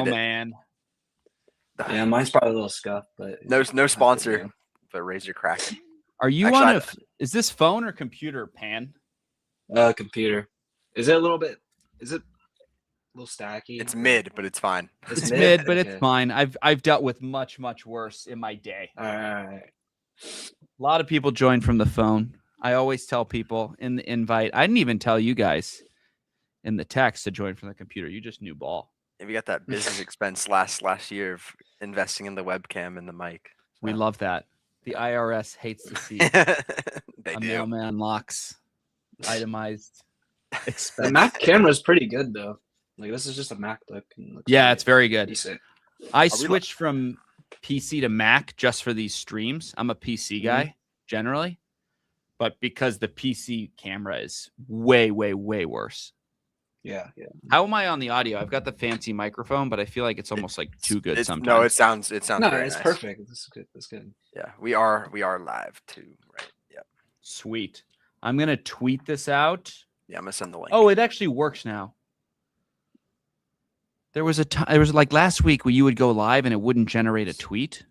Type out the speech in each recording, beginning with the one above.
know, man. Yeah, mine's probably a little scuffed, but no sponsor, but Razor crack. Are you on a? Is this phone or computer, Pan? Computer. Is it a little bit? Is it a little stacky? It's mid, but it's fine. It's mid, but it's fine. I've dealt with much worse in my day. All right. A lot of people join from the phone. I always tell people in the invite. I didn't even tell you guys in the text to join from the computer. You just knew ball. And we got that business expense last year of investing in the webcam and the mic. We love that. The IRS hates to see a mailman locks itemized expense. The Mac camera is pretty good though. Like this is just a MacBook. Yeah, it's very good. Decent. I switched from PC to Mac just for these streams. I'm a PC guy generally, but because the PC camera is way worse. Yeah. How am I on the audio? I've got the fancy microphone, but I feel like it's almost like too good sometimes. No, it sounds. No, very it's nice. perfect. It's good. It's good. Yeah, we are live too, right? Yep. Sweet. I'm gonna tweet this out. Yeah, I'm gonna send the link. Oh, it actually works now. There was it was like last week where you would go live and it wouldn't generate a tweet.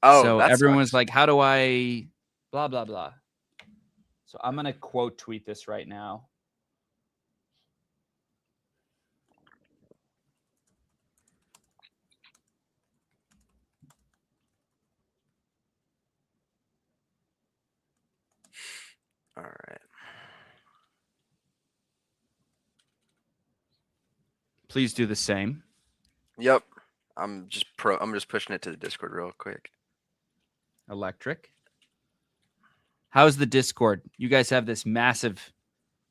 Oh, so everyone was like, "How do I?" Blah blah blah. So I'm gonna quote tweet this right now. All right. Please do the same. Yep. I'm just pushing it to the Discord real quick. Electric. How's the Discord? You guys have this massive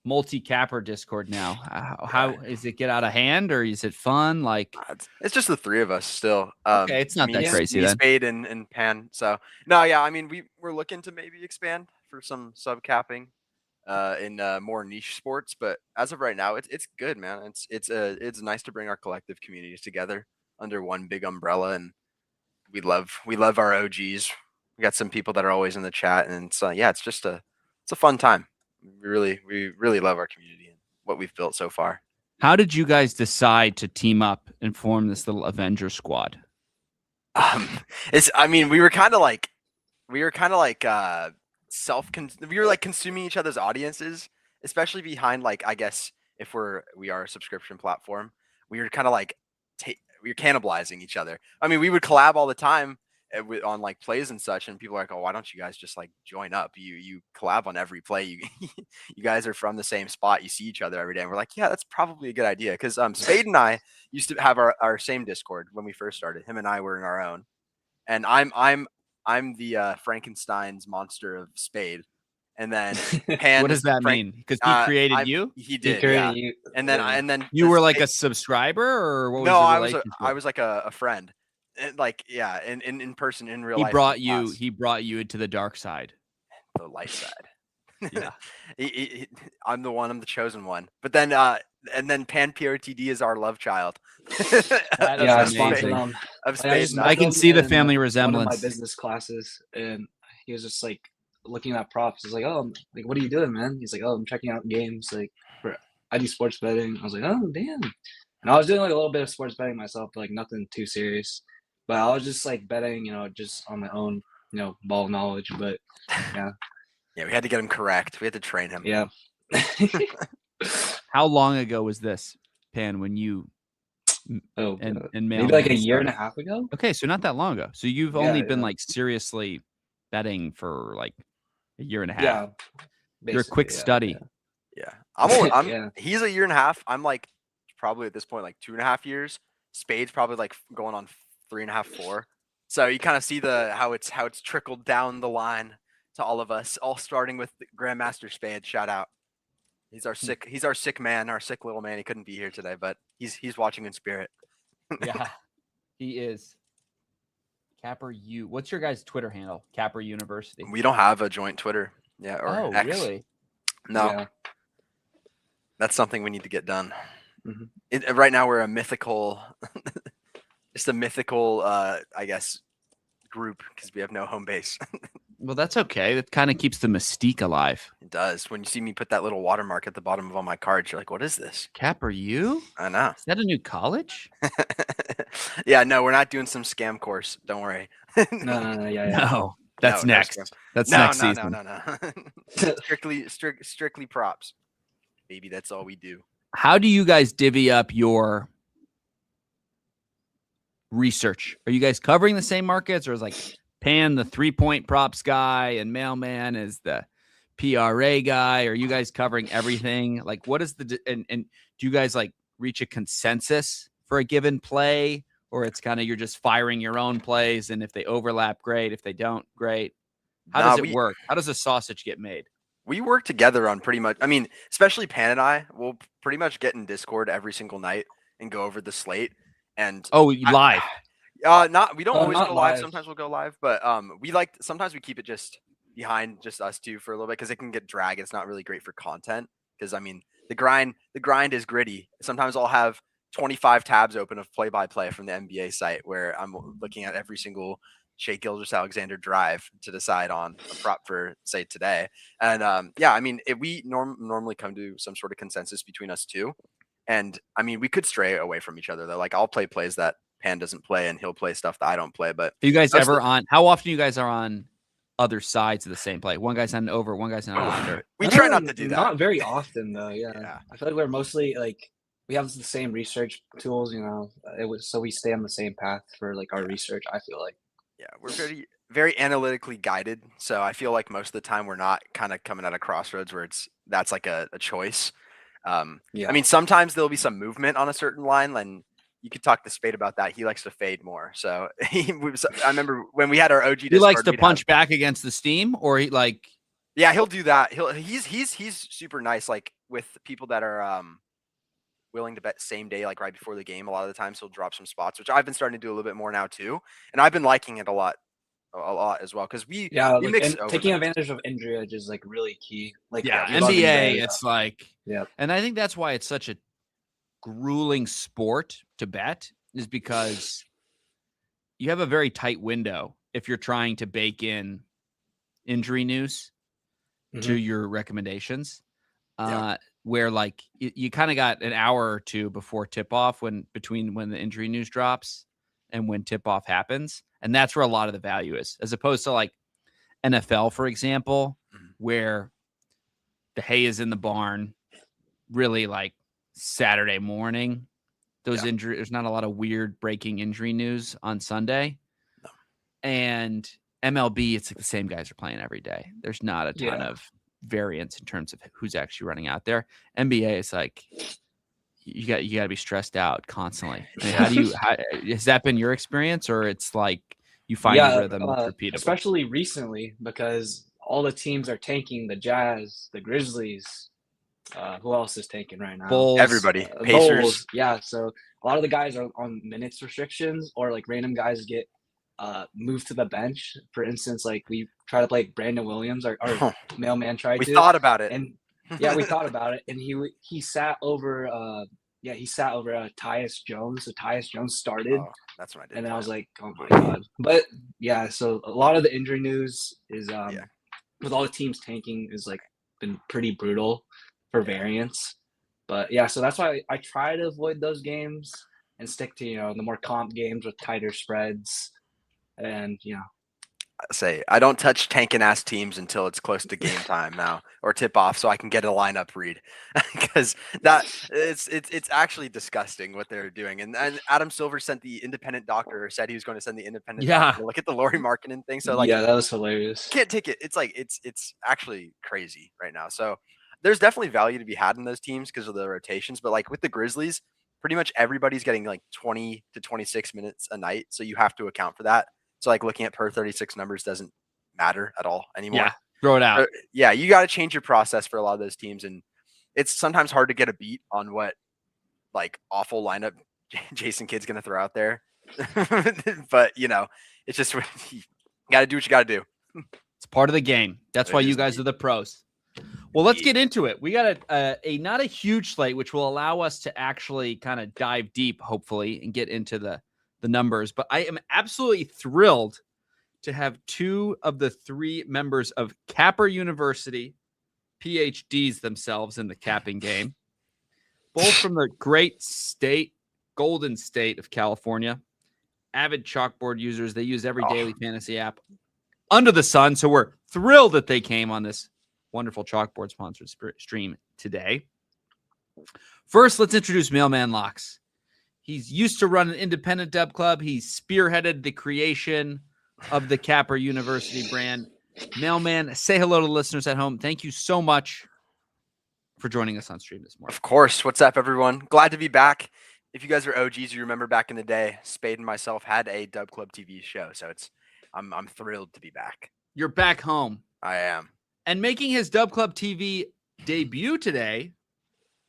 multi-capper Discord now. How is it get out of hand or is it fun? Like it's just the three of us still. Okay, it's not that crazy then. Spade and Pan. So no, yeah. I mean, we're looking to maybe expand for some sub capping in more niche sports, but as of right now, it's good, man. It's nice to bring our collective communities together under one big umbrella, and we love our OGs. We got some people that are always in the chat, and so yeah, it's a fun time. We really love our community and what we've built so far. How did you guys decide to team up and form this little Avenger squad? We were kind of like we were like consuming each other's audiences, especially behind, like, I guess if we are a subscription platform, we were kind of like we were cannibalizing each other. I mean, we would collab all the time on like plays and such, and people are like, "Oh, why don't you guys just like join up? You collab on every play. You guys are from the same spot. You see each other every day." And we're like, "Yeah, that's probably a good idea." Because Spade and I used to have our same Discord when we first started. Him and I were in our own, and I'm the Frankenstein's monster of Spade, and then Pan. What does that mean? Because he created you. He did. Yeah. You. And then you were like a subscriber, or what was no? I was like a friend. And like, yeah, in person, in real life. He brought you into the dark side, the light side. Yeah. I'm the chosen one. But then and then Pan PRTD is our love child. I sponsored him. I can see the family resemblance. One of my business classes, and he was just like looking at props. He's like, "Oh, like, what are you doing, man?" He's like, "Oh, I'm checking out games. Like, I do sports betting." I was like, "Oh, damn." And I was doing like a little bit of sports betting myself, but like nothing too serious. But I was just like betting, just on my own, ball knowledge. But yeah. Yeah, we had to get him correct. We had to train him. Yeah. How long ago was this, Pan, when you and maybe like a year and a half ago? Okay, so not that long ago. So you've only been like seriously betting for like a year and a half. Yeah. You're a quick study. Yeah. He's a year and a half. I'm like probably at this point like 2.5 years. Spade's probably like going on 3.5, 4. So you kind of see how it's trickled down the line to all of us, all starting with Grandmaster Spade. Shout out. He's our sick man, our sick little man. He couldn't be here today, but he's watching in spirit. Yeah, he is. Capper U. What's your guys' Twitter handle? Capper University. We don't have a joint Twitter. Yeah. Or X. Really? No. Yeah. That's something we need to get done. Mm-hmm. Right now we're a mythical, just a mythical, I guess, group because we have no home base. Well, that's okay. That kind of keeps the mystique alive. It does. When you see me put that little watermark at the bottom of all my cards, you're like, "What is this?" Capper U? I know. Is that a new college? Yeah, no, we're not doing some scam course. Don't worry. No, yeah. No, that's No, no next. scam. That's No, next no, season. no. Strictly props. Maybe that's all we do. How do you guys divvy up your research? Are you guys covering the same markets, or is like Pan the 3-point props guy and Mailman is the PRA guy? Are you guys covering everything? Like, what is and do you guys like reach a consensus for a given play, or it's kind of you're just firing your own plays, and if they overlap, great. If they don't, great. How does it work? How does a sausage get made? We work together on pretty much. I mean, especially Pan and I will pretty much get in Discord every single night and go over the slate. And Live. We don't Oh, always not go live. live. Sometimes we'll go live, but sometimes we keep it just behind just us two for a little bit because it can get drag. It's not really great for content because I mean the grind is gritty. Sometimes I'll have 25 tabs open of play-by-play from the NBA site where I'm looking at every single Shea Gilgeous-Alexander drive to decide on a prop for say today. And I mean if we normally come to some sort of consensus between us two. And I mean we could stray away from each other though. Like I'll play plays that Pan doesn't play and he'll play stuff that I don't play. But are you guys ever on? How often you guys are on other sides of the same play? One guy's on an over, one guy's on an under. We try not to do that. Not very often though. Yeah. Yeah. I feel like we're mostly like we have the same research tools. So we stay on the same path for like our research. I feel like. Yeah, we're very analytically guided. So I feel like most of the time we're not kind of coming at a crossroads where that's like a choice. I mean, sometimes there'll be some movement on a certain line, and you could talk to Spade about that. He likes to fade more. So I remember when we had our OG Discord, he likes to punch back against the steam, or he'll do that. He's super nice, like with people that are willing to bet same day, like right before the game. A lot of the times he'll drop some spots, which I've been starting to do a little bit more now too, and I've been liking it a lot as well because we mix taking advantage of injury edge is like really key. Like NBA, it's like yeah, and I think that's why it's such a grueling sport to bet is because you have a very tight window if you're trying to bake in injury news to your recommendations. Where like you kind of got an hour or two before tip off between when the injury news drops and when tip off happens. And that's where a lot of the value is, as opposed to like NFL, for example, where the hay is in the barn really like Saturday morning. Those injuries, there's not a lot of weird breaking injury news on Sunday. No. And MLB, it's like the same guys are playing every day. There's not a ton of variance in terms of who's actually running out there. NBA is like you got to be stressed out constantly. I mean, has that been your experience, or it's like you find your rhythm repeatable? Especially recently because all the teams are tanking. The Jazz, the Grizzlies. Who else is tanking right now? Bulls, everybody. Pacers. Bulls, yeah. So a lot of the guys are on minutes restrictions, or like random guys get moved to the bench. For instance, like we try to play Brandon Williams, our mailman tried to. We thought about it, and we thought about it, and he sat over. He sat over Tyus Jones. So Tyus Jones started. Oh, that's what I did. And then I was like, oh my god. But yeah, so a lot of the injury news is with all the teams tanking is like been pretty brutal for variance. But yeah, so that's why I try to avoid those games and stick to the more comp games with tighter spreads. And say I don't touch tanking ass teams until it's close to game time now or tip off, so I can get a lineup read because that it's actually disgusting what they're doing. And Adam Silver sent the independent doctor, or said he was going to send the independent doctor to look at the Laurie Markkinen thing. So like, that was hilarious. Can't take it. It's like it's actually crazy right now. So there's definitely value to be had in those teams because of the rotations. But like with the Grizzlies, pretty much everybody's getting like 20 to 26 minutes a night, so you have to account for that. So like looking at per 36 numbers doesn't matter at all anymore. Yeah, throw it out. You got to change your process for a lot of those teams. And it's sometimes hard to get a beat on what like awful lineup Jason Kidd's going to throw out there. But it's just, you got to do what you got to do. It's part of the game. That's why you guys are the pros. Well, let's get into it. We got a not a huge slate, which will allow us to actually kind of dive deep, hopefully, and get into the numbers. But I am absolutely thrilled to have two of the three members of Capper University, PhDs themselves in the capping game, both from the great state, Golden State of California. avid chalkboard users. They use every Oh. daily fantasy app under the sun. So we're thrilled that they came on this wonderful chalkboard sponsored stream today. First, let's introduce Mailman Locks. He's used to run an independent dub club. He spearheaded the creation of the Capper University brand. Mailman, say hello to the listeners at home. Thank you so much for joining us on stream this morning. Of course. What's up, everyone? Glad to be back. If you guys are OGs, you remember back in the day, Spade and myself had a Dub Club TV show. So I'm thrilled to be back. You're back home. I am. And making his Dub Club TV debut today,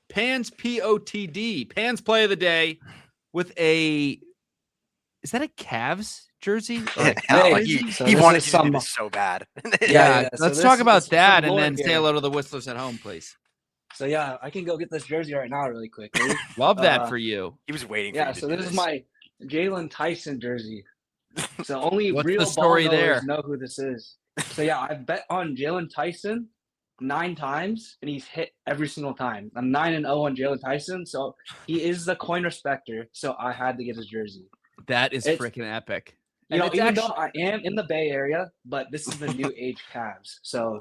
Pans POTD, Pans Play of the Day, with is that a Cavs jersey? He wanted to do this so bad. Yeah, So let's this- talk about this is some that and lore then say here. hello to the whistlers at home, please. So yeah, I can go get this jersey right now really quickly. Love that for you. He was waiting for Yeah, you to so do this is my Jalen Tyson jersey. So only What's real the story ball knowers there? know who this is. So yeah, I've bet on Jalen Tyson 9 times, and he's hit every single time. I'm 9-0 on Jalen Tyson, so he is the coin respecter. So I had to get his jersey. That is It's- freaking epic. You know, it's even though I am in the Bay Area, but this is the new age Cavs, so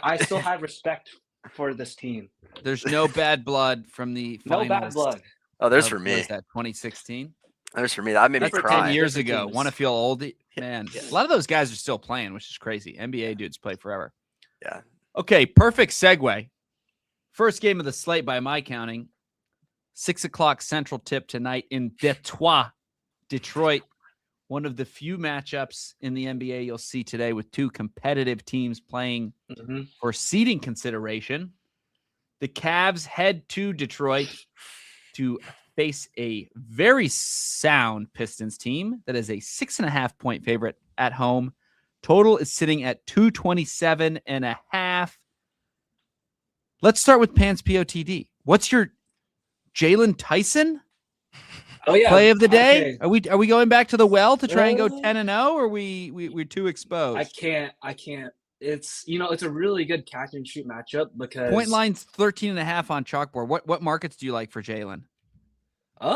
I still have respect for this team. There's no bad blood from the No bad finals blood. Oh, there's of- for what me. is that 2016? There's for me. That made me That's for cry. 10 years Different ago. teams. Want to feel old? Man, Yeah. a lot of those guys are still playing, which is crazy. NBA dudes play forever. Yeah. Okay, perfect segue. First game of the slate by my counting. 6:00 Central tip tonight in Detroit. One of the few matchups in the NBA you'll see today with two competitive teams playing Mhm. for seeding consideration. The Cavs head to Detroit to face a very sound Pistons team that is a 6.5-point favorite at home. Total is sitting at 227.5. Let's start with Pans POTD. What's your Jalen Tyson Oh yeah, play of the day? okay. Are we going back to the well to try and go Uh, 10-0, or we're too exposed? I can't. It's it's a really good catch and shoot matchup because Point line's 13.5 on chalkboard. What markets do you like for Jalen?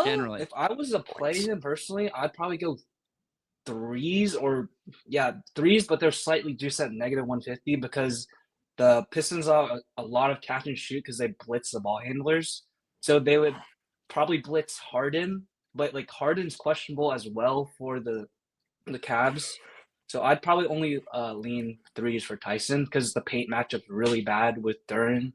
generally. If I was to play him personally, I'd probably go threes threes, but they're slightly juiced at -150 because the Pistons are a lot of catch and shoot because they blitz the ball handlers. So they would probably blitz Harden, but like Harden's questionable as well for the Cavs. So I'd probably only lean threes for Tyson because the paint matchup's really bad with Duran,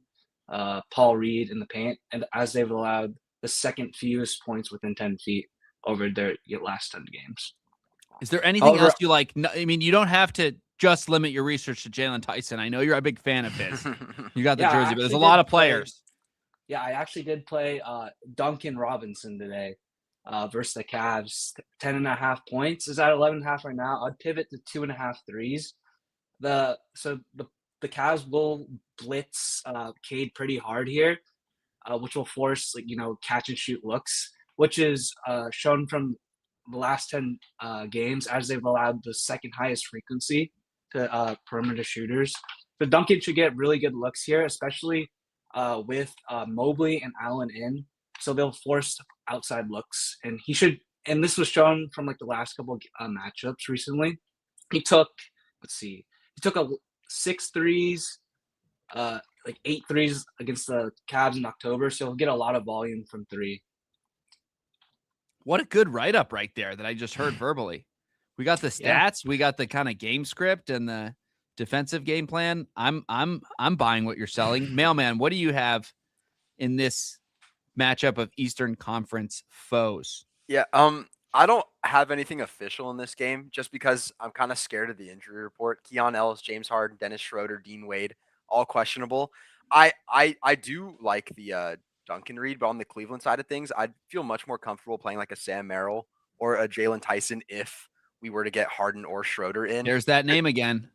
Paul Reed in the paint, and as they've allowed the second fewest points within 10 feet over their last 10 games. Is there anything However- else you like? No, I mean, you don't have to just limit your research to Jalen Tyson. I know you're a big fan of his. You got the Yeah, I jersey, but there's a actually lot did of players. Yeah, I actually did play Duncan Robinson today versus the Cavs. 10.5 points is at 11.5 right now. I'd pivot to 2.5 threes. The Cavs will blitz Cade pretty hard here, which will force catch and shoot looks, which is shown from the last 10 games as they've allowed the second highest frequency to perimeter shooters. So Duncan should get really good looks here, especially with Mobley and Allen in. So they'll force outside looks, and he should. And this was shown from like the last couple of matchups recently. He took, he took 6 threes, like 8 threes against the Cavs in October. So he'll get a lot of volume from 3. What a good write-up right there that I just heard verbally. We got the stats, Yeah. we got the kind of game script and the defensive game plan. I'm buying what you're selling. Mailman, what do you have in this matchup of Eastern Conference foes? Yeah, I don't have anything official in this game just because I'm kind of scared of the injury report. Keon Ellis, James Harden, Dennis Schroeder, Dean Wade, all questionable. I do like the Duncan Reed, but on the Cleveland side of things, I'd feel much more comfortable playing like a Sam Merrill or a Jalen Tyson if we were to get Harden or Schroeder in. There's that name again.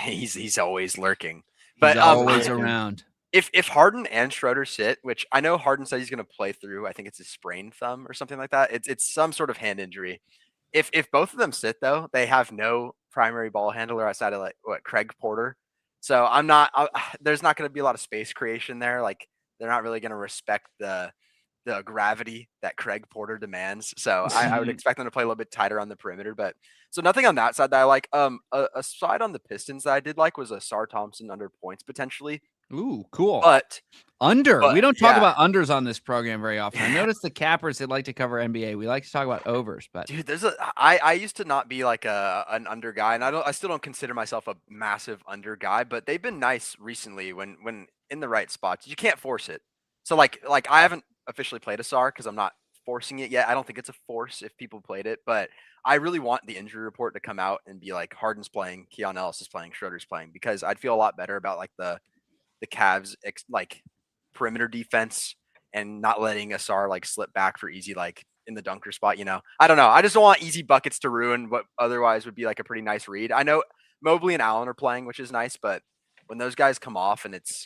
He's always lurking. He's But always around. If Harden and Schroeder sit, which I know Harden said he's going to play through, I think it's his sprained thumb or something like that. It's some sort of hand injury. If both of them sit though, they have no primary ball handler outside of Craig Porter. So there's not going to be a lot of space creation there. Like they're not really going to respect the the gravity that Craig Porter demands. So I would expect them to play a little bit tighter on the perimeter. But so nothing on that side that I like. A side on the Pistons that I did like was a Sar Thompson under points potentially. Ooh, cool. But We don't talk yeah. about unders on this program very often. I noticed the cappers, they like to cover NBA. We like to talk about overs, but dude, I used to not be like an under guy, and I still don't consider myself a massive under guy, but they've been nice recently when in the right spots. You can't force it. So like I haven't officially played a SAR because I'm not forcing it yet. I don't think it's a force if people played it, but I really want the injury report to come out and be like Harden's playing, Keon Ellis is playing, Schroeder's playing, because I'd feel a lot better about like the Cavs like perimeter defense and not letting a SAR like slip back for easy like in the dunker spot. I don't know. I just don't want easy buckets to ruin what otherwise would be like a pretty nice read. I know Mobley and Allen are playing, which is nice, but when those guys come off and it's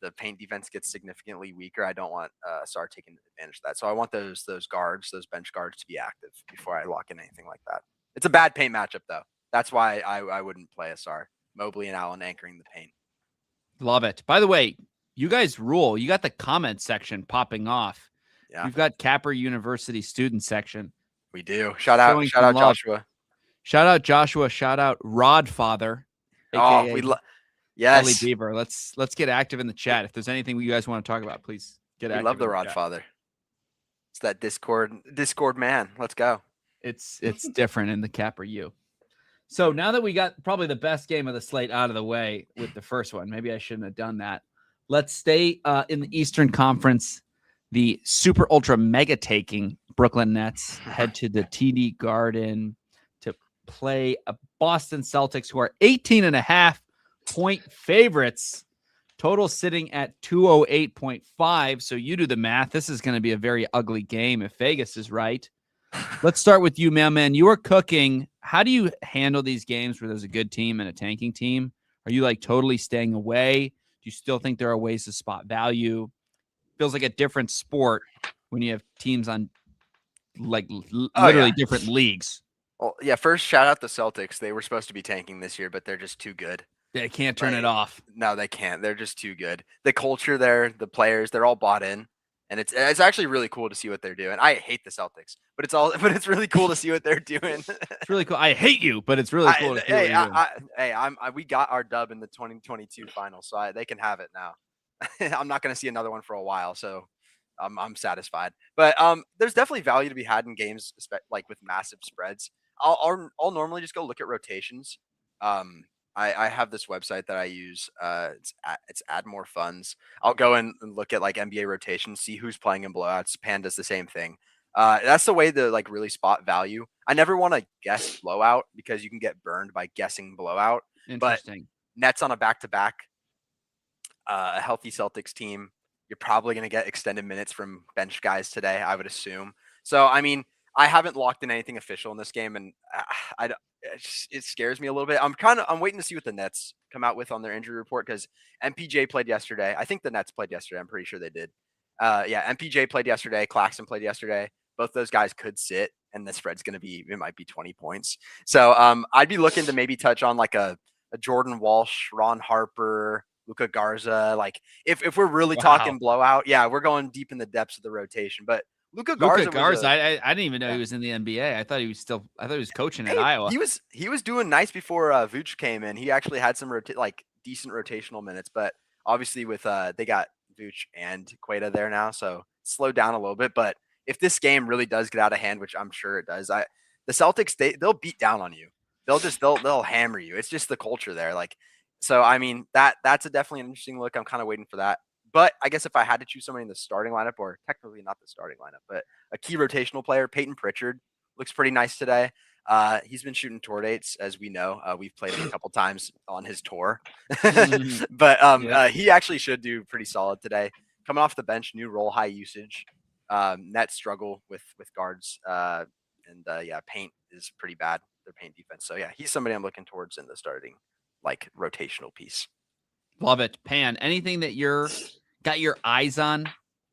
the paint defense gets significantly weaker, I don't want SAR taking advantage of that. So I want those guards, those bench guards, to be active before I lock in anything like that. It's a bad paint matchup though. That's why I wouldn't play a SAR. Mobley and Allen anchoring the paint. love it. By the way, you guys rule. You got the comment section popping off. Yeah. You've got Capper University student section. We do. Shout out Joshua. Shout out Joshua. Shout out Rodfather. Oh, yes. Ellie Beaver. Let's get active in the chat. If there's anything you guys want to talk about, please get active. We love the Rodfather. It's that Discord man. Let's go. It's different in the Capper U. So now that we got probably the best game of the slate out of the way with the first one, maybe I shouldn't have done that. Let's stay in the Eastern Conference. The super ultra mega taking Brooklyn Nets head to the TD Garden to play a Boston Celtics who are 18.5 point favorites. Total sitting at 208.5. So you do the math. This is going to be a very ugly game if Vegas is right. Let's start with you, man. You are cooking. How do you handle these games where there's a good team and a tanking team? Are you like totally staying away? Do you still think there are ways to spot value? Feels like a different sport when you have teams on like literally different leagues. Well, yeah, first shout out the Celtics. They were supposed to be tanking this year, but they're just too good. They can't turn it off. No, they can't. They're just too good. The culture there, the players, they're all bought in. And it's actually really cool to see what they're doing. I hate the Celtics, but it's really cool to see what they're doing. It's really cool. I hate you, but it's really cool to see what you're doing. We got our dub in the 2022 finals, so they can have it now. I'm not going to see another one for a while, so I'm satisfied. But there's definitely value to be had in games like with massive spreads. I'll normally just go look at rotations. I have this website that I use. It's Add More Funds. I'll go and look at like NBA rotations, see who's playing in blowouts. Pan does the same thing. That's the way to like really spot value. I never want to guess blowout because you can get burned by guessing blowout. Interesting. But Nets on a back-to-back, a healthy Celtics team, you're probably going to get extended minutes from bench guys today, I would assume. So, I mean, I haven't locked in anything official in this game, and it scares me a little bit. I'm waiting to see what the Nets come out with on their injury report because MPJ played yesterday. I think the Nets played yesterday. I'm pretty sure they did. MPJ played yesterday. Claxton played yesterday. Both those guys could sit, and the spread's going to be, it might be 20 points. So I'd be looking to maybe touch on like a Jordan Walsh, Ron Harper, Luka Garza. Like if we're really talking blowout, yeah, we're going deep in the depths of the rotation. But Luka Garza, I didn't even know he was in the NBA. I thought he was coaching at Iowa. He was doing nice before Vooch came in. He actually had some decent rotational minutes, but obviously with they got Vooch and Queta there now, so slowed down a little bit. But if this game really does get out of hand, which I'm sure it does, the Celtics they'll beat down on you. They'll hammer you. It's just the culture there. Like, so I mean that's definitely an interesting look. I'm kind of waiting for that. But I guess if I had to choose somebody in the starting lineup, or technically not the starting lineup, but a key rotational player, Peyton Pritchard looks pretty nice today. He's been shooting tour dates, as we know. We've played him a couple times on his tour. But he actually should do pretty solid today. Coming off the bench, new role, high usage. Nets struggle with guards. Paint is pretty bad, their paint defense. So, yeah, he's somebody I'm looking towards in the starting, like, rotational piece. Love it. Pan, anything that you're got your eyes on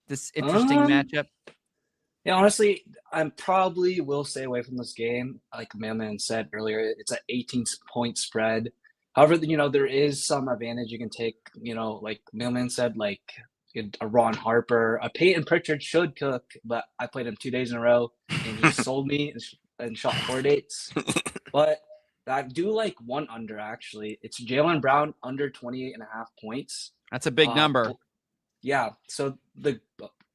this interesting matchup? Yeah, honestly, I probably will stay away from this game. Like Mailman said earlier, it's an 18-point spread. However, there is some advantage you can take, like Mailman said, like, a Ron Harper, a Peyton Pritchard should cook, but I played him 2 days in a row, and he sold me and shot 4 dates. But I do like one under, actually. It's Jaylen Brown under 28.5 points. That's a big number. Yeah. So the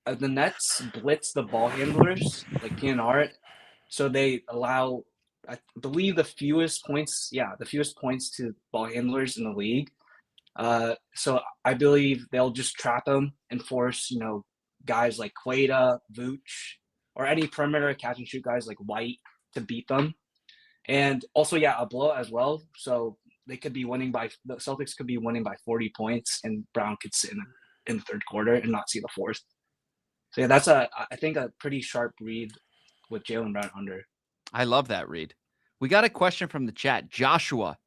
Nets blitz the ball handlers like PNR it, so they allow, I believe, the fewest points to ball handlers in the league. So I believe they'll just trap them and force, guys like Queta, Vooch, or any perimeter catch and shoot guys like White to beat them. And also, a blowout as well. So the Celtics could be winning by 40 points, and Brown could sit in the third quarter and not see the fourth. So that's I think a pretty sharp read with Jaylen Brown under. I love that read. We got a question from the chat. Joshua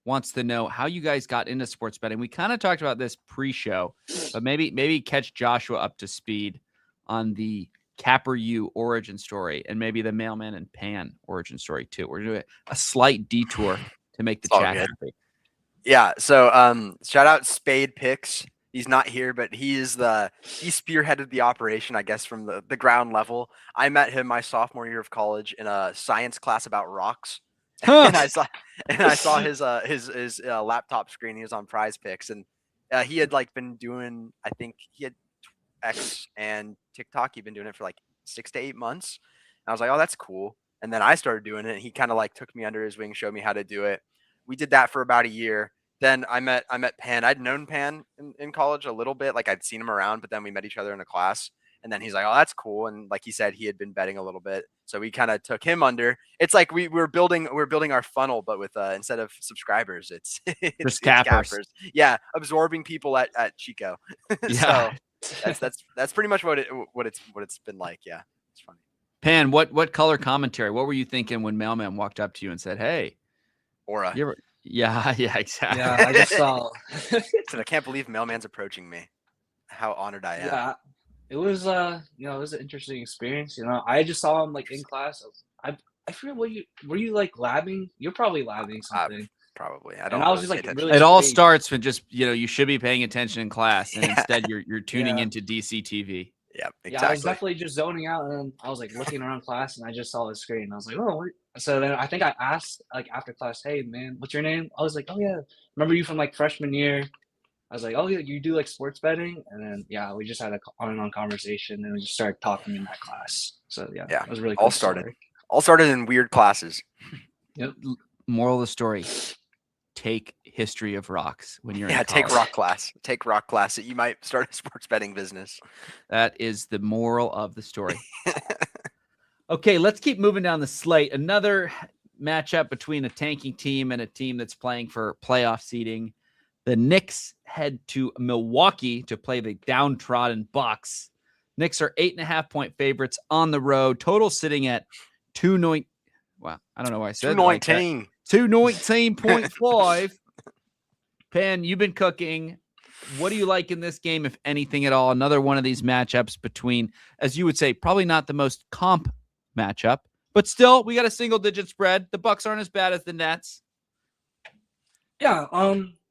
wants to know how you guys got into sports betting. We kind of talked about this pre-show, but maybe catch Joshua up to speed on the Capper U origin story and maybe the Mailman and Pan origin story too. We're doing a slight detour to make the chat happy. Yeah. So shout out Spade Picks. He's not here, but he spearheaded the operation, I guess, from the ground level. I met him my sophomore year of college in a science class about rocks. and I saw his laptop screen. He was on Prize Picks, and he had been doing, I think he had X and TikTok. He'd been doing it for 6 to 8 months. And I was like, oh, that's cool. And then I started doing it, and he kind of took me under his wing, showed me how to do it. We did that for about a year. Then I met Pan. I'd known Pan in college a little bit. I'd seen him around, but then we met each other in a class. And then he's like, oh, that's cool. And like he said, he had been betting a little bit. So we kind of took him under. It's like we're building our funnel, but with instead of subscribers, it's cappers. Yeah, absorbing people at Chico. Yeah. So that's pretty much what it's been like. Yeah, it's funny. Pan, what color commentary? What were you thinking when Mailman walked up to you and said, "Hey, Aura"? Yeah, exactly. Yeah, I just saw. I can't believe Mailman's approaching me. How honored I am. Yeah, it was it was an interesting experience. I just saw him in class. I forget were you labbing? You're probably labbing something. Probably. I was just really. It all starts with just you should be paying attention in class, and instead you're tuning into DCTV. Yeah, exactly. Yeah, I was definitely just zoning out, and then I was looking around class, and I just saw the screen. I was like, oh. So then I think I asked after class, hey man, what's your name? I was like, oh yeah, remember you from freshman year? I was like, oh yeah, you do sports betting? And then we just had a on-and-on conversation, and we just started talking in that class. So yeah, it was really cool. All started in weird classes. Yep. Moral of the story: take history of rocks when you're in take rock class. Take rock class. You might start a sports betting business. That is the moral of the story. Okay, let's keep moving down the slate. Another matchup between a tanking team and a team that's playing for playoff seeding. The Knicks head to Milwaukee to play the downtrodden Bucks. Knicks are 8.5-point favorites on the road. Total sitting at 2.9. Wow, I don't know why I said 219. 219.5. Pan, you've been cooking. What do you like in this game, if anything at all? Another one of these matchups between, as you would say, probably not the most comp matchup, but still, we got a single-digit spread. The Bucks aren't as bad as the Nets. Yeah,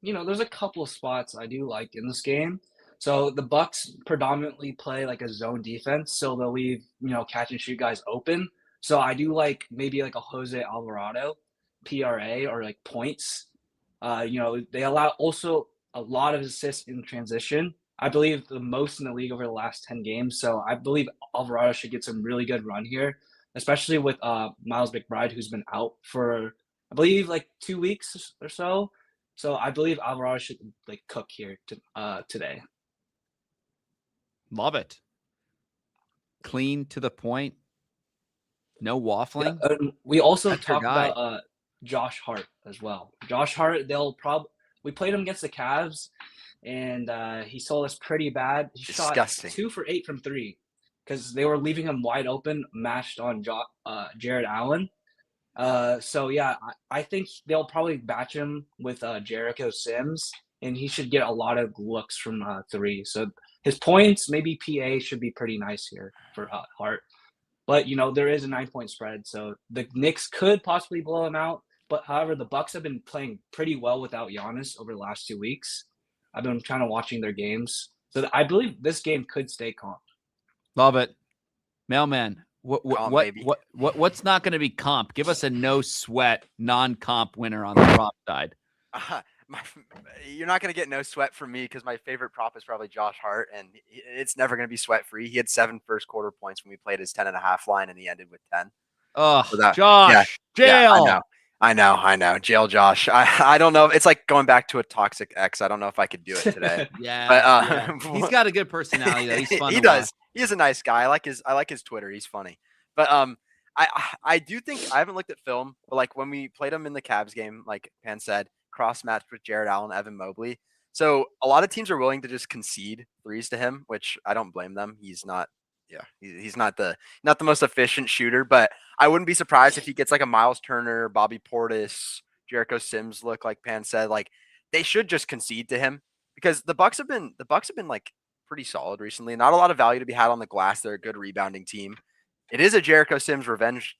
there's a couple of spots I do like in this game. So the Bucks predominantly play a zone defense, so they'll leave catch and shoot guys open. So I do like maybe a Jose Alvarado PRA or points. They allow also a lot of assists in transition. I believe the most in the league over the last 10 games. So I believe Alvarado should get some really good run here, especially with Miles McBride, who's been out for, I believe, 2 weeks or so. So I believe Alvarado should cook here today. Love it. Clean to the point. No waffling. Yeah, we also talked about Josh Hart as well. Josh Hart, we played him against the Cavs, and he sold us pretty bad. He Disgusting. Shot 2 for 8 from 3 because they were leaving him wide open, mashed on Jared Allen. So yeah, I think they'll probably batch him with Jericho Sims, and he should get a lot of looks from 3. So his points, maybe PA, should be pretty nice here for Hart. But there is a 9-point spread, so the Knicks could possibly blow him out. But however, the Bucks have been playing pretty well without Giannis over the last 2 weeks. I've been kind of watching their games. So I believe this game could stay calm. Love it. Mailman, Comp, baby. what's not going to be comp? Give us a no sweat non-comp winner on the prop side. You're not going to get no sweat from me because my favorite prop is probably Josh Hart, and it's never going to be sweat free. He had 7 first quarter points when we played his 10.5 line, and he ended with 10. Oh, So that, Josh, jail. Yeah, I know. Jail Josh. I don't know. It's like going back to a toxic ex. I don't know if I could do it today. Yeah, he's got a good personality though. He's fun. He does. He's a nice guy. I like his Twitter. He's funny. But I do think I haven't looked at film, but like when we played him in the Cavs game, like Pan said, cross matched with Jared Allen, Evan Mobley. So a lot of teams are willing to just concede threes to him, which I don't blame them. He's not. Yeah, he's not the most efficient shooter, but I wouldn't be surprised if he gets like a Miles Turner, Bobby Portis, Jericho Sims look, like Pan said. Like they should just concede to him because the Bucks have been like pretty solid recently. Not a lot of value to be had on the glass. They're a good rebounding team. It is a Jericho Sims revenge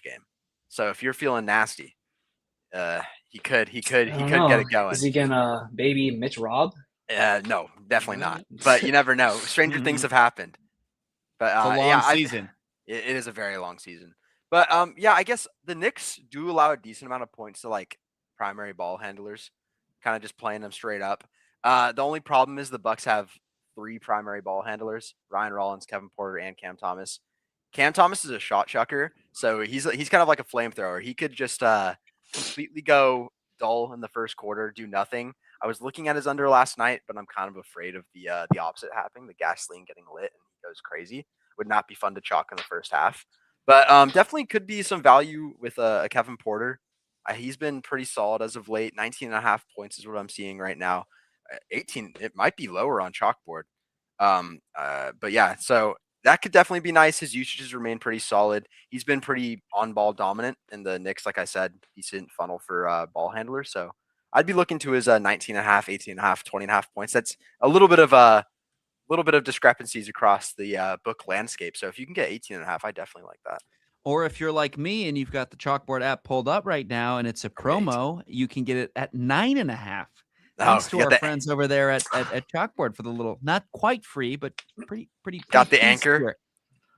game. So if you're feeling nasty, he could get it going. Is he gonna baby Mitch Robb? No, definitely not. But you never know. Stranger things have happened. But it's a long season. It is a very long season. But I guess the Knicks do allow a decent amount of points to like primary ball handlers, kind of just playing them straight up. The only problem is the Bucks have 3 primary ball handlers: Ryan Rollins, Kevin Porter, and Cam Thomas. Cam Thomas is a shot chucker, so he's kind of like a flamethrower. He could just completely go dull in the first quarter, do nothing. I was looking at his under last night, but I'm kind of afraid of the opposite happening, the gasoline getting lit and he goes crazy. Would not be fun to chalk in the first half. But definitely could be some value with a Kevin Porter. He's been pretty solid as of late. 19.5 points is what I'm seeing right now. 18, it might be lower on chalkboard. But yeah, so that could definitely be nice. His usages remain pretty solid. He's been pretty on-ball dominant in the Knicks, like I said, decent funnel for ball handlers. So I'd be looking to his 19.5, 18.5, 20.5 points. That's a little bit of discrepancies across the book landscape. So if you can get 18.5, I definitely like that. Or if you're like me and you've got the Chalkboard app pulled up right now and it's a promo, you can get it at 9.5. Thanks to our friends over there at Chalkboard for the little, not quite free, but pretty got the anchor. Here.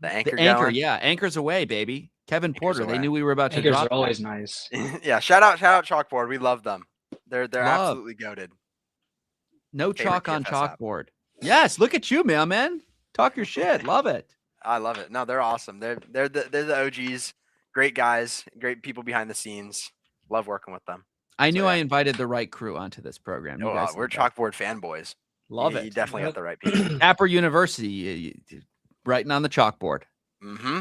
The anchor, going. Yeah, anchor's away, baby. Kevin Porter. They knew we were about to Anchors drop. Are always nice. Yeah, shout out Chalkboard. We love them. They're absolutely goated. No chalk on Chalkboard. App. Yes, look at you, man. Talk your shit. Love it. I love it. No, they're awesome. They're the OGs. Great guys. Great people behind the scenes. Love working with them. I knew I invited the right crew onto this program. We're Chalkboard fanboys. Love it. You definitely got the right people. Capper University, writing on the chalkboard. Mm-hmm.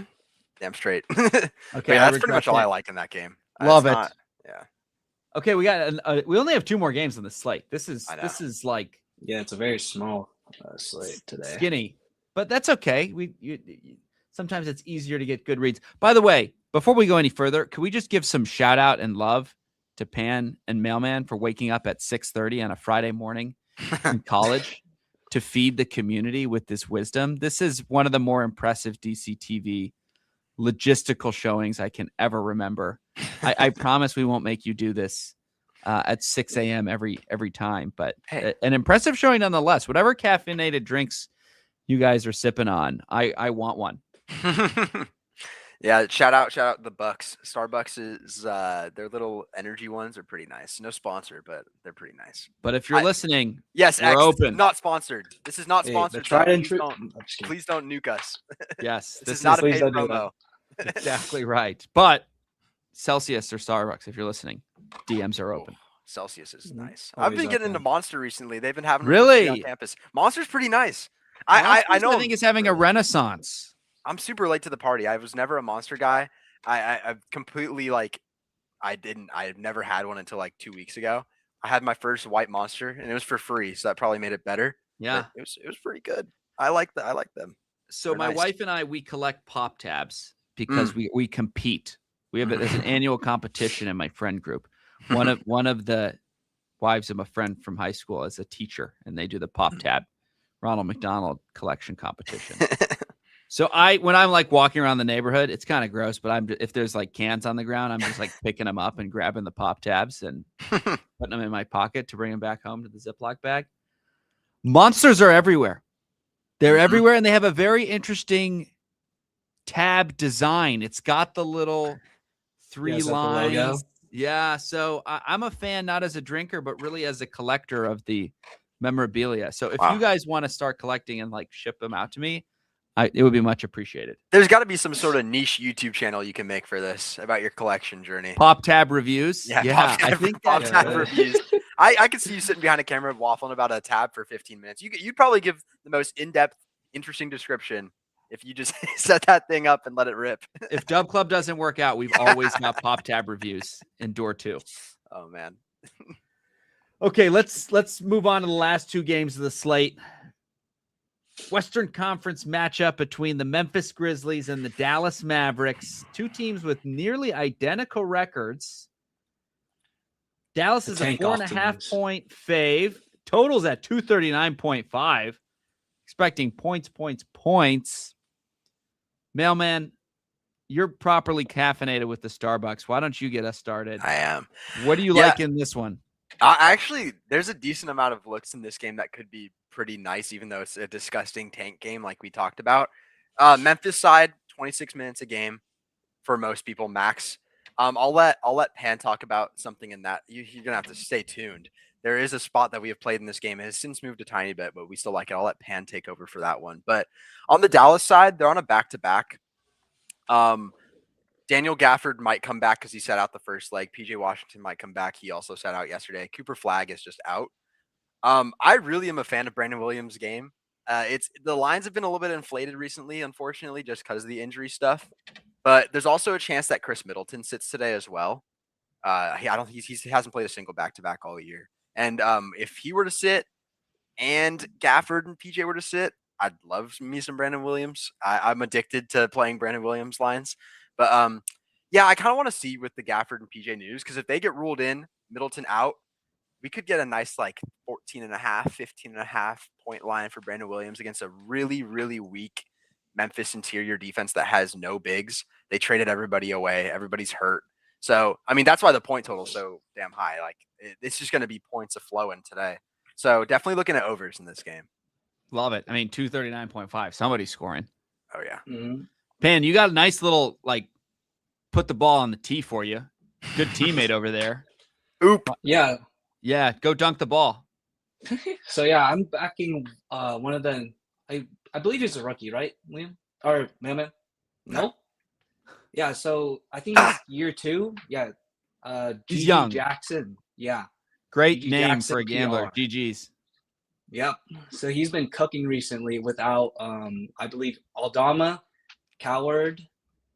Damn straight. Okay, that's pretty much all I like in that game. Love it. Yeah. Okay, we got. We only have 2 more games on the slate. This is like. Yeah, it's a very small slate today. Skinny, but that's okay. Sometimes it's easier to get good reads. By the way, before we go any further, can we just give some shout out and love to Pan and Mailman for waking up at 6:30 on a Friday morning in college to feed the community with this wisdom? This is one of the more impressive DCTV logistical showings I can ever remember. I promise we won't make you do this at 6 a.m. every time, but an impressive showing nonetheless. Whatever caffeinated drinks you guys are sipping on, I want one. Yeah, shout out the Bucks. Starbucks is their little energy ones are pretty nice. No sponsor, but they're pretty nice. But if you're listening, yes, we're open. Not sponsored. This is not sponsored. Please don't nuke us. Yes, this is not a paid promo. Exactly right. But Celsius or Starbucks, if you're listening, DMs are open. Celsius is nice. I've been getting into Monster recently. They've been having really on campus. Monster's pretty nice. I know. I think it's having a renaissance. I'm super late to the party. I was never a Monster guy. I've completely I've never had one until like 2 weeks ago. I had my first white Monster and it was for free, so that probably made it better. Yeah, but it was pretty good. I like them. So my wife and I, we collect pop tabs because we compete. We have there's an annual competition in my friend group. One of the wives of a friend from high school is a teacher, and they do the pop tab Ronald McDonald collection competition. So when I'm like walking around the neighborhood, it's kind of gross, but if there's like cans on the ground, I'm just like picking them up and grabbing the pop tabs and putting them in my pocket to bring them back home to the Ziploc bag. Monsters are everywhere. They're everywhere, and they have a very interesting tab design. It's got the little three is that the logo? lines. Yeah, so I'm a fan, not as a drinker, but really as a collector of the memorabilia. So if you guys want to start collecting and like ship them out to me, it would be much appreciated. There's got to be some sort of niche YouTube channel you can make for this about your collection journey. Pop tab reviews. Yeah, I think pop that's tab good. reviews. I could see you sitting behind a camera waffling about a tab for 15 minutes. You'd probably give the most in-depth, interesting description if you just set that thing up and let it rip. If Dub Club doesn't work out, we've always got pop tab reviews in door 2. Oh man. Okay, let's move on to the last 2 games of the slate. Western Conference matchup between the Memphis Grizzlies and the Dallas Mavericks. 2 teams with nearly identical records. Dallas is a 4.5 point fave. Totals at 239.5. Expecting points. Mailman, you're properly caffeinated with the Starbucks. Why don't you get us started? I am. What do you like in this one? Actually, there's a decent amount of looks in this game that could be pretty nice, even though it's a disgusting tank game like we talked about. Memphis side, 26 minutes a game for most people max. I'll let Pan talk about something in that. You're gonna have to stay tuned. There is a spot that we have played in this game. It has since moved a tiny bit, but we still like it. I'll let Pan take over for that one. But on the Dallas side, they're on a back-to-back. Daniel Gafford might come back because he sat out the first leg. PJ Washington might come back. He also sat out yesterday. Cooper Flagg is just out. I really am a fan of Brandon Williams' game. The lines have been a little bit inflated recently, unfortunately, just because of the injury stuff. But there's also a chance that Chris Middleton sits today as well. He hasn't played a single back-to-back all year. And if he were to sit and Gafford and PJ were to sit, I'd love me some Brandon Williams. I'm addicted to playing Brandon Williams lines. But yeah, I kind of want to see with the Gafford and PJ news, because if they get ruled in, Middleton out, we could get a nice like 14.5, 15.5 point line for Brandon Williams against a really, really weak Memphis interior defense that has no bigs. They traded everybody away. Everybody's hurt. So, I mean, that's why the point total is so damn high. Like, it's just going to be points of flowing today. So, definitely looking at overs in this game. Love it. I mean, 239.5. Somebody's scoring. Oh, yeah. Mm-hmm. Pan, you got a nice little, like, put the ball on the tee for you. Good teammate over there. Oop. Yeah. Yeah, go dunk the ball. So, yeah, I'm backing one of the – I believe he's a rookie, right, Liam? Or Mailman? No? Yeah, so I think it's year 2. Yeah. He's G.G. young. Jackson. Yeah. Great G.G. name Jackson for a gambler. PR. GG's. Yep. So he's been cooking recently without, I believe, Aldama, Coward,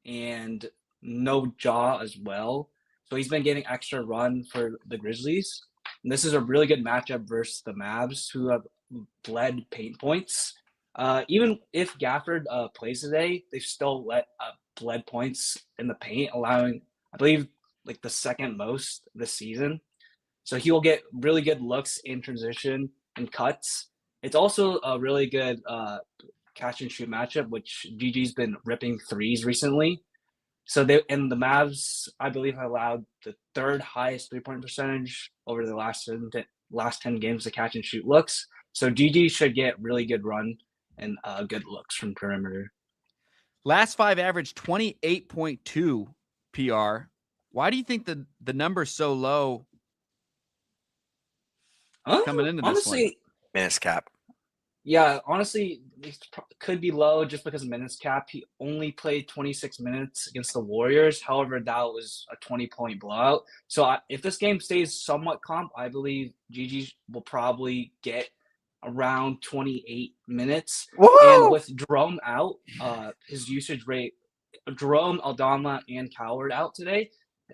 and no Jaw as well. So he's been getting extra run for the Grizzlies. And this is a really good matchup versus the Mavs, who have bled paint points. Even if Gafford plays today, they've still bled points in the paint, allowing, I believe, like the second most this season. So he will get really good looks in transition and cuts. It's also a really good catch and shoot matchup, which GG's been ripping threes recently. So the Mavs, I believe, have allowed the 3rd highest 3-point percentage over the last 10 games to catch and shoot looks. So GG should get really good run and good looks from perimeter. Last 5 average 28.2 PR. Why do you think the number's so low coming into this one? Minutes cap. Yeah, honestly, it could be low just because of minutes cap. He only played 26 minutes against the Warriors. However, that was a 20-point blowout. So if this game stays somewhat comp, I believe GG will probably get around 28 minutes. Whoa! And with Jerome out, his usage rate, Jerome, Aldama, and Coward out today,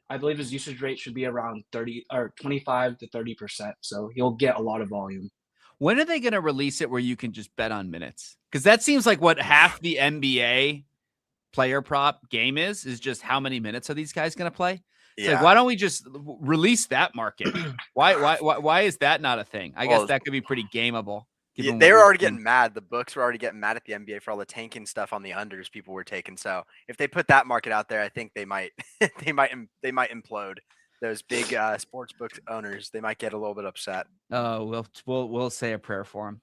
I believe his usage rate should be around 30 or 25 to 30%. So he'll get a lot of volume. When are they going to release it where you can just bet on minutes? Because that seems like what half the NBA player prop game is just how many minutes are these guys going to play? It's like, why don't we just release that market? Why is that not a thing? I guess that could be pretty gameable. Yeah, they were already getting mad. The books were already getting mad at the NBA for all the tanking stuff on the unders people were taking. So if they put that market out there, I think they might they might implode. those big sports book owners, they might get a little bit upset. We'll say a prayer for him.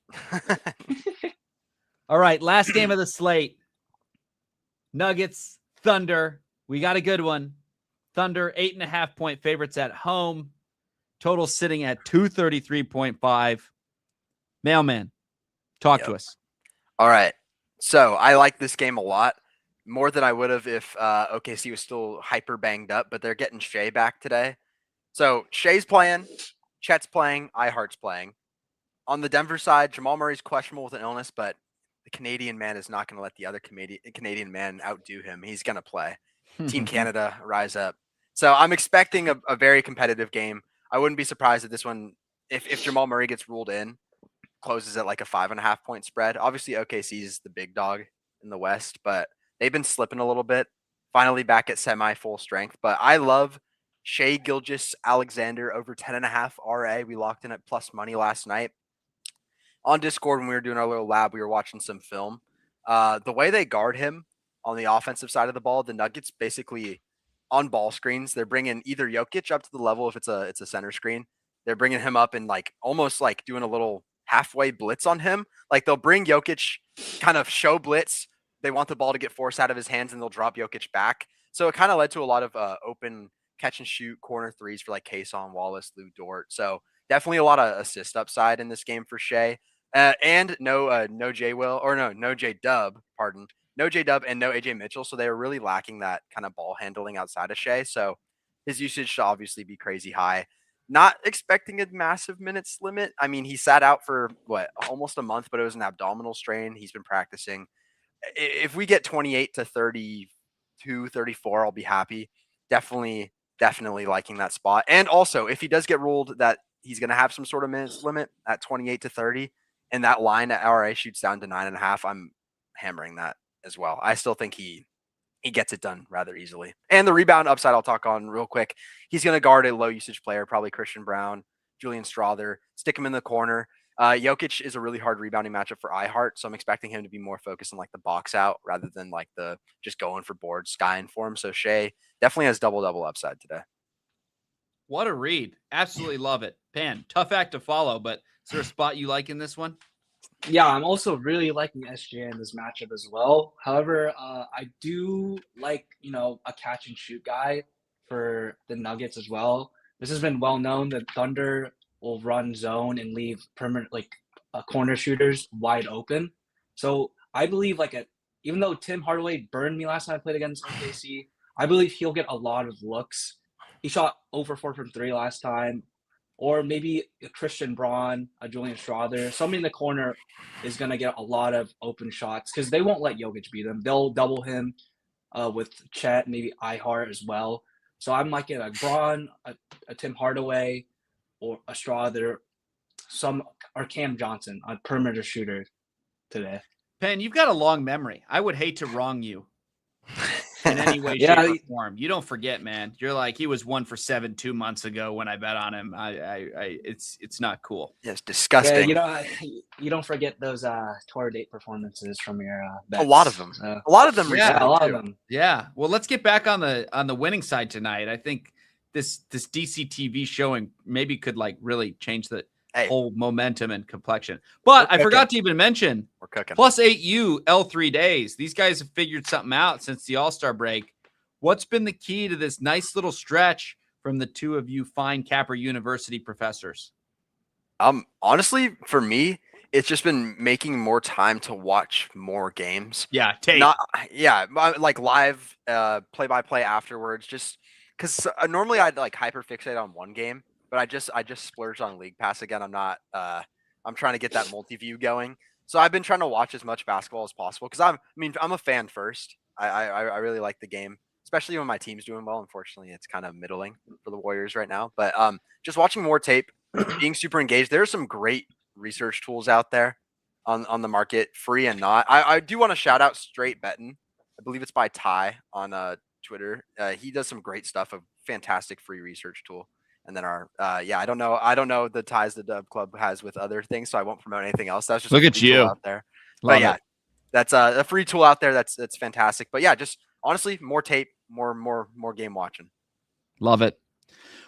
All right, last game of the slate. Nuggets, Thunder. We got a good one. Thunder 8.5-point favorites at home. Total sitting at 233.5. Mailman, talk to us. All right. So I like this game a lot, more than I would have if OKC was still hyper banged up, but they're getting Shea back today. So Shea's playing, Chet's playing, iHeart's playing. On the Denver side, Jamal Murray's questionable with an illness, but the Canadian man is not going to let the other Canadian man outdo him. He's going to play. Team Canada, rise up. So I'm expecting a very competitive game. I wouldn't be surprised if this one, if Jamal Murray gets ruled in, closes at like a 5.5-point spread. Obviously, OKC is the big dog in the West, but they've been slipping a little bit. Finally back at semi-full strength. But I love Shea Gilgeous-Alexander over 10.5 RA. We locked in at plus money last night. On Discord, when we were doing our little lab, we were watching some film. The way they guard him on the offensive side of the ball, the Nuggets basically on ball screens, they're bringing either Jokic up to the level if it's a center screen. They're bringing him up and like almost like doing a little halfway blitz on him. Like they'll bring Jokic, kind of show blitz. They want the ball to get forced out of his hands and they'll drop Jokic back. So it kind of led to a lot of open catch and shoot corner threes for like Kason Wallace, Lou Dort. So definitely a lot of assist upside in this game for Shea. And no J Dub, no J Dub and no AJ Mitchell. So they were really lacking that kind of ball handling outside of Shea. So his usage should obviously be crazy high. Not expecting a massive minutes limit. I mean, he sat out for almost a month, but it was an abdominal strain. He's been practicing. If we get 28 to 32, 34, I'll be happy. Definitely liking that spot. And also, if he does get ruled that he's going to have some sort of minutes limit at 28 to 30, and that line at RA shoots down to 9.5, I'm hammering that as well. I still think he gets it done rather easily. And the rebound upside I'll talk on real quick. He's going to guard a low usage player, probably Christian Brown, Julian Strother, stick him in the corner. Jokic is a really hard rebounding matchup for iHeart, so I'm expecting him to be more focused on like the box out rather than like the just going for boards, skying for him. So Shea definitely has double upside today. What a read. Absolutely love it. Pan, tough act to follow, but is there a spot you like in this one? Yeah, I'm also really liking SGA in this matchup as well. However, I do like, a catch and shoot guy for the Nuggets as well. This has been well known that Thunder will run zone and leave permanent corner shooters wide open. So I believe even though Tim Hardaway burned me last time I played against OKC, I believe he'll get a lot of looks. He shot over 4 from 3 last time. Or maybe a Christian Braun, a Julian Strother. Somebody in the corner is going to get a lot of open shots because they won't let Jokic beat them. They'll double him with Chet, maybe iHeart as well. So I'm liking a Braun, a Tim Hardaway, or a Strother, or Cam Johnson, a perimeter shooter today. Pen, you've got a long memory. I would hate to wrong you in any way, shape, or form. You don't forget, man. You're like, he was 1 for 7 2 months ago when I bet on him. It's not cool. Yeah, it's disgusting. Yeah, you don't forget those tour date performances from your bets. A lot of them. A lot of them. Yeah, a lot of them. Yeah. Well, let's get back on the winning side tonight. I think this DCTV showing maybe could really change the whole momentum and complexion. But I forgot to even mention we're cooking. Plus 8U L3 days. These guys have figured something out since the All-Star break. What's been the key to this nice little stretch from the two of you fine Capper University professors? Honestly, for me, it's just been making more time to watch more games. Yeah, like live play-by-play afterwards, just because normally I'd hyper fixate on one game, but I just splurged on League Pass again. I'm trying to get that multi-view going. So I've been trying to watch as much basketball as possible because I'm a fan first. I really like the game, especially when my team's doing well. Unfortunately, it's kind of middling for the Warriors right now. But just watching more tape, being super engaged. There are some great research tools out there on the market, free and not. I do want to shout out Straight Betting. I believe it's by Ty on Twitter. He does some great stuff, a fantastic free research tool. And then I don't know the ties the Dub Club has with other things, so I won't promote anything else. That's just look at you out there. But yeah, that's a free tool out there. That's fantastic. But yeah, just honestly, more tape, more game watching. Love it.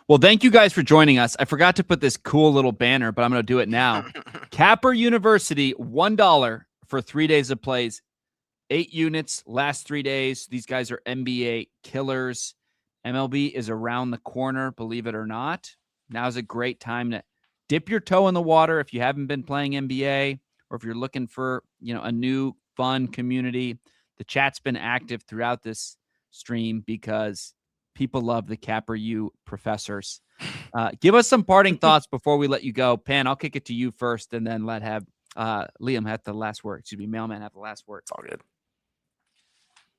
Well, thank you guys for joining us. I forgot to put this cool little banner, but I'm going to do it now. Capper University, $1 for 3 days of plays, 8 units, last 3 days. These guys are NBA killers. MLB is around the corner, believe it or not. Now's a great time to dip your toe in the water if you haven't been playing NBA, or if you're looking for, a new fun community. The chat's been active throughout this stream because people love the Capper U professors. Give us some parting thoughts before we let you go. Pan, I'll kick it to you first, and then Liam have the last word. Excuse me, Mailman have the last word. It's all good.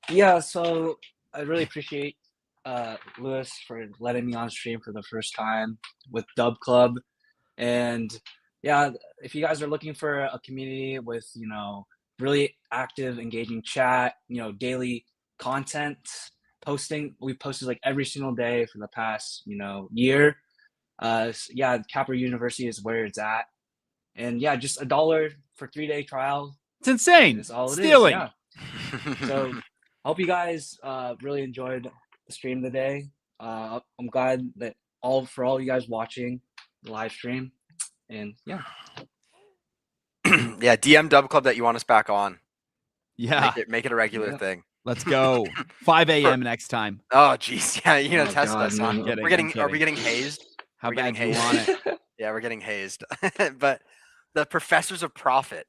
Yeah, so I really appreciate Lewis for letting me on stream for the first time with Dub Club. And yeah, if you guys are looking for a community with, really active, engaging chat, daily content posting, we posted like every single day for the past, year. Yeah, Capper University is where it's at. And yeah, just $1 for 3-day trial. It's insane. That's all it Stealing. is. Yeah. So hope you guys really enjoyed the stream today. I'm glad that for all you guys watching the live stream. And yeah. Yeah, DM Dub Club that you want us back on. Yeah. Make it a regular thing. Let's go. 5 a.m. next time. Oh, geez. Yeah, you're going to test us, huh? I'm kidding, Are we getting hazed? How We're bad getting do you hazed. want it? Yeah, we're getting hazed. But the Professors of Profit.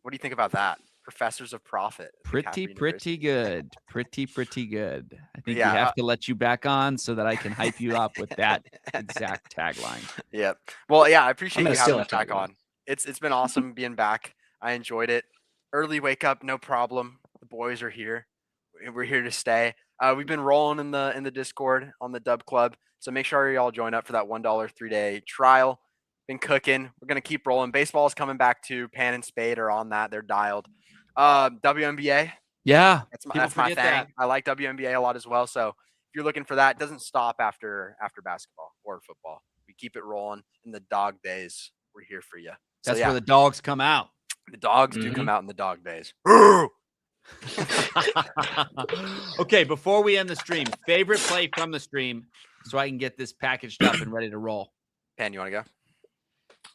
What do you think about that? Professors of Profit. Pretty good. Pretty good. I think Yeah, we have to let you back on so that I can hype you up with that exact tagline. Yep. Well, yeah, I appreciate I'm you gonna having steal us that back tagline. on. It's been awesome being back. I enjoyed it. Early wake up, no problem. The boys are here. We're here to stay. We've been rolling in the Discord on the Dub Club, so make sure y'all join up for that $1 3-day trial. Been cooking. We're gonna keep rolling. Baseball is coming back too. Pan and Spade are on that. They're dialed. WNBA. Yeah. That's my thing. that. I like WNBA a lot as well. So if you're looking for that, it doesn't stop after basketball or football. We keep it rolling in the dog days. We're here for you. So, That's yeah, where the dogs come out. the dogs do come out in the dog days. Okay, before we end the stream, favorite play from the stream so I can get this packaged up and ready to roll. Pan, you want to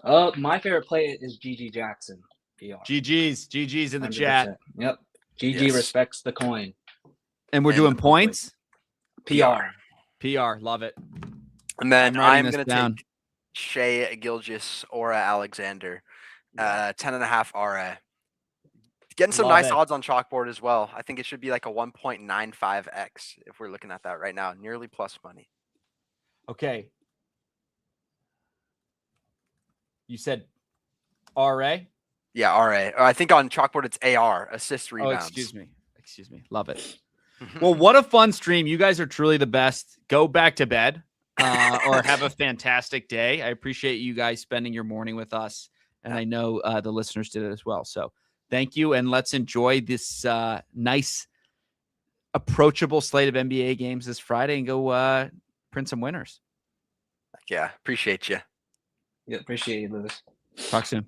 go? My favorite play is GG Jackson. PR. GG's in the 100%. chat. Yep. GG Yes. respects the coin. And we're And doing the points? PR. PR, love it. And then I'm writing I'm this going to down. take Shea Gilgis, Aura Alexander, 10.5 RA. Getting some Love nice it. odds on chalkboard as well. I think it should be like a 1.95x if we're looking at that right now. Nearly plus money. Okay. You said RA? Yeah, RA. I think on chalkboard it's AR, assist Oh, rebounds. excuse me. Love it. Well, what a fun stream. You guys are truly the best. Go back to bed or have a fantastic day. I appreciate you guys spending your morning with us. And I know the listeners did it as well. So thank you. And let's enjoy this nice, approachable slate of NBA games this Friday and go print some winners. Yeah, appreciate you. Yeah, appreciate you, Lewis. Talk soon.